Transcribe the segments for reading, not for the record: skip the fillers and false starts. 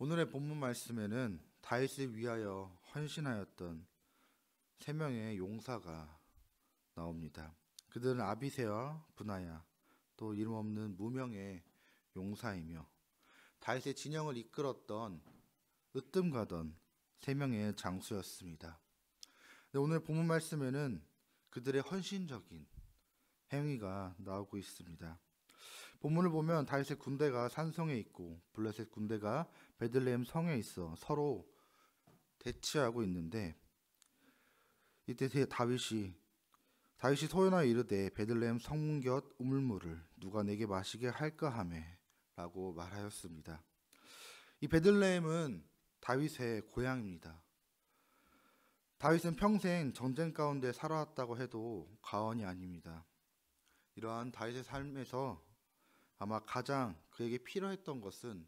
오늘의 본문 말씀에는 다윗을 위하여 헌신하였던 세 명의 용사가 나옵니다. 그들은 아비새와 분하야, 또 이름 없는 무명의 용사이며 다윗의 진영을 이끌었던 으뜸가던 세 명의 장수였습니다. 오늘 본문 말씀에는 그들의 헌신적인 행위가 나오고 있습니다. 본문을 보면 다윗의 군대가 산성에 있고 블레셋 군대가 베들레헴 성에 있어 서로 대치하고 있는데, 이때 다윗이 소연하여 이르되 베들레헴 성문 곁 우물물을 누가 내게 마시게 할까 하매 라고 말하였습니다. 이 베들레헴은 다윗의 고향입니다. 다윗은 평생 전쟁 가운데 살아왔다고 해도 과언이 아닙니다. 이러한 다윗의 삶에서 아마 가장 그에게 필요했던 것은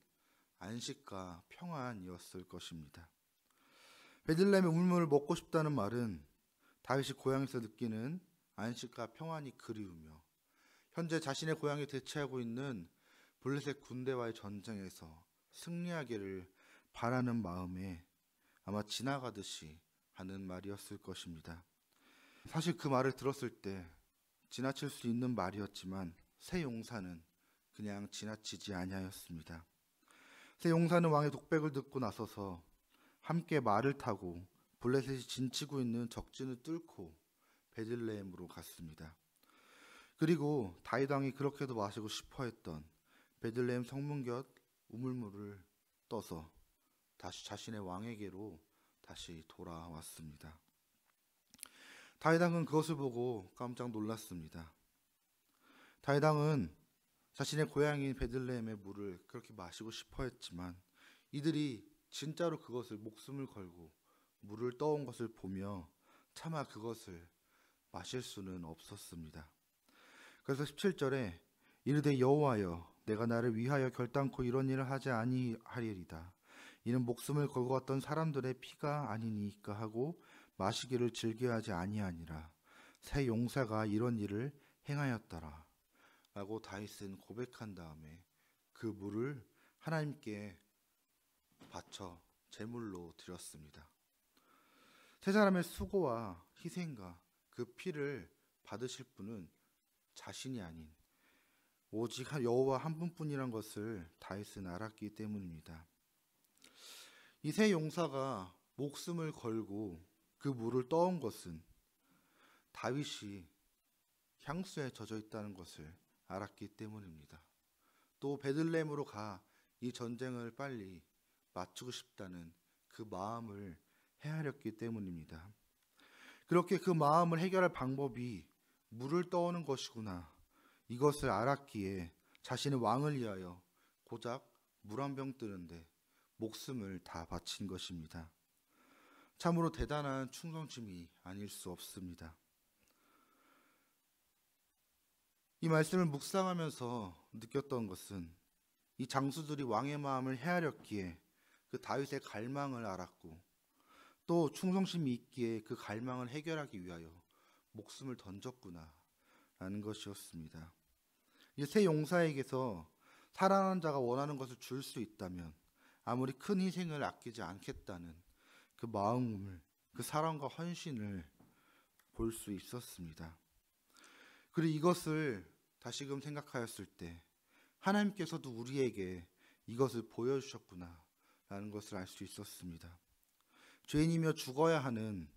안식과 평안이었을 것입니다. 베들레헴의 우물물을 먹고 싶다는 말은 다윗이 고향에서 느끼는 안식과 평안이 그리우며 현재 자신의 고향에 대치하고 있는 블레셋 군대와의 전쟁에서 승리하기를 바라는 마음에 아마 지나가듯이 하는 말이었을 것입니다. 사실 그 말을 들었을 때 지나칠 수 있는 말이었지만 세 용사는 그냥 지나치지 아니하였습니다. 세 용사는 왕의 독백을 듣고 나서서 함께 말을 타고 블레셋이 진치고 있는 적진을 뚫고 베들레헴으로 갔습니다. 그리고 다윗 왕이 그렇게도 마시고 싶어했던 베들레헴 성문 곁 우물물을 떠서 다시 자신의 왕에게로 다시 돌아왔습니다. 다윗 왕은 그것을 보고 깜짝 놀랐습니다. 다윗 왕은 자신의 고향인 베들레헴의 물을 그렇게 마시고 싶어 했지만 이들이 진짜로 그것을 목숨을 걸고 물을 떠온 것을 보며 차마 그것을 마실 수는 없었습니다. 그래서 17절에 이르되 여호와여 내가 나를 위하여 결단코 이런 일을 하지 아니하리이다. 이는 목숨을 걸고 왔던 사람들의 피가 아니니까 하고 마시기를 즐겨하지 아니하니라. 새 용사가 이런 일을 행하였더라 라고 다윗은 고백한 다음에 그 물을 하나님께 바쳐 제물로 드렸습니다. 세 사람의 수고와 희생과 그 피를 받으실 분은 자신이 아닌 오직 여호와 한 분뿐이란 것을 다윗은 알았기 때문입니다. 이 세 용사가 목숨을 걸고 그 물을 떠온 것은 다윗이 향수에 젖어 있다는 것을 알았기 때문입니다. 또 베들레헴으로 가 이 전쟁을 빨리 마치고 싶다는 그 마음을 헤아렸기 때문입니다. 그렇게 그 마음을 해결할 방법이 물을 떠오는 것이구나, 이것을 알았기에 자신의 왕을 위하여 고작 물 한 병 뜨는데 목숨을 다 바친 것입니다. 참으로 대단한 충성심이 아닐 수 없습니다. 이 말씀을 묵상하면서 느꼈던 것은 이 장수들이 왕의 마음을 헤아렸기에 그 다윗의 갈망을 알았고 또 충성심이 있기에 그 갈망을 해결하기 위하여 목숨을 던졌구나 라는 것이었습니다. 이 세 용사에게서 살아난 자가 원하는 것을 줄 수 있다면 아무리 큰 희생을 아끼지 않겠다는 그 마음을, 그 사랑과 헌신을 볼 수 있었습니다. 그리고 이것을 다시금 생각하였을 때 하나님께서도 우리에게 이것을 보여주셨구나 라는 것을 알 수 있었습니다. 죄인이며 죽어야 하는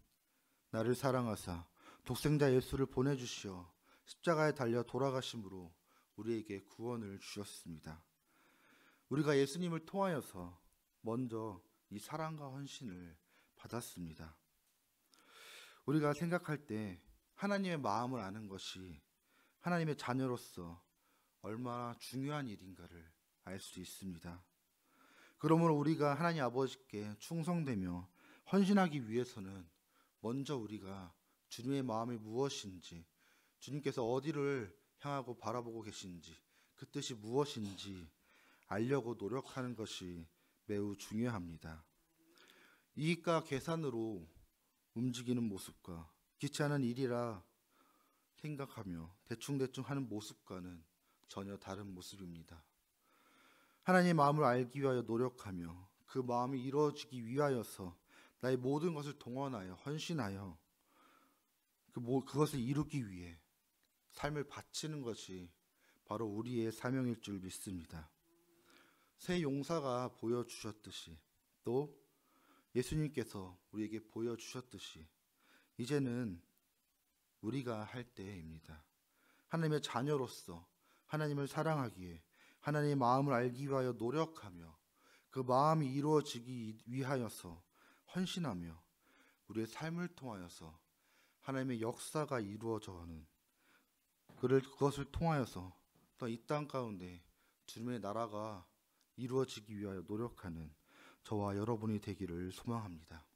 나를 사랑하사 독생자 예수를 보내주시어 십자가에 달려 돌아가심으로 우리에게 구원을 주셨습니다. 우리가 예수님을 통하여서 먼저 이 사랑과 헌신을 받았습니다. 우리가 생각할 때 하나님의 마음을 아는 것이 하나님의 자녀로서 얼마나 중요한 일인가를 알 수 있습니다. 그러므로 우리가 하나님 아버지께 충성되며 헌신하기 위해서는 먼저 우리가 주님의 마음이 무엇인지, 주님께서 어디를 향하고 바라보고 계신지, 그 뜻이 무엇인지 알려고 노력하는 것이 매우 중요합니다. 이익과 계산으로 움직이는 모습과 귀찮은 일이라 생각하며 대충대충 하는 모습과는 전혀 다른 모습입니다. 하나님의 마음을 알기 위하여 노력하며 그 마음이 이루어지기 위하여서 나의 모든 것을 동원하여 헌신하여 그것을 이루기 위해 삶을 바치는 것이 바로 우리의 사명일 줄 믿습니다. 새 용사가 보여주셨듯이 또 예수님께서 우리에게 보여주셨듯이 이제는 우리가 할 때입니다. 하나님의 자녀로서 하나님을 사랑하기에 하나님의 마음을 알기 위하여 노력하며 그 마음이 이루어지기 위하여서 헌신하며 우리의 삶을 통하여서 하나님의 역사가 이루어져가는 그것을 통하여서 또 이 땅 가운데 주님의 나라가 이루어지기 위하여 노력하는 저와 여러분이 되기를 소망합니다.